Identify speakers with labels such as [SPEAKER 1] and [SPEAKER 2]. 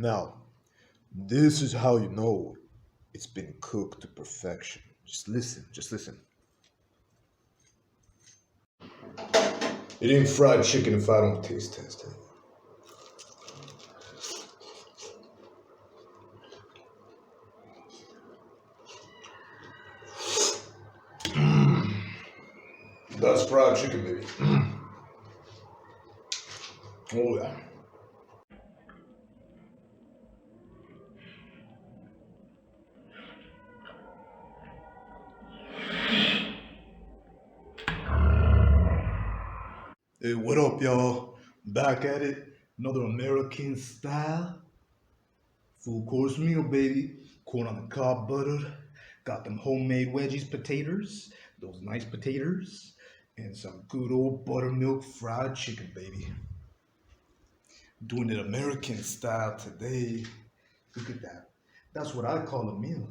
[SPEAKER 1] Now, this is how you know it's been cooked to perfection. Just listen, just listen. It ain't fried chicken if I don't taste test it. That's fried chicken, baby. Oh yeah. Hey, what up, y'all? Back at it. Another American style full course meal, baby. Corn on the cob buttered. Got them homemade wedgies potatoes, those nice potatoes, and some good old buttermilk fried chicken, baby. Doing it American style today. Look at that. That's what I call a meal.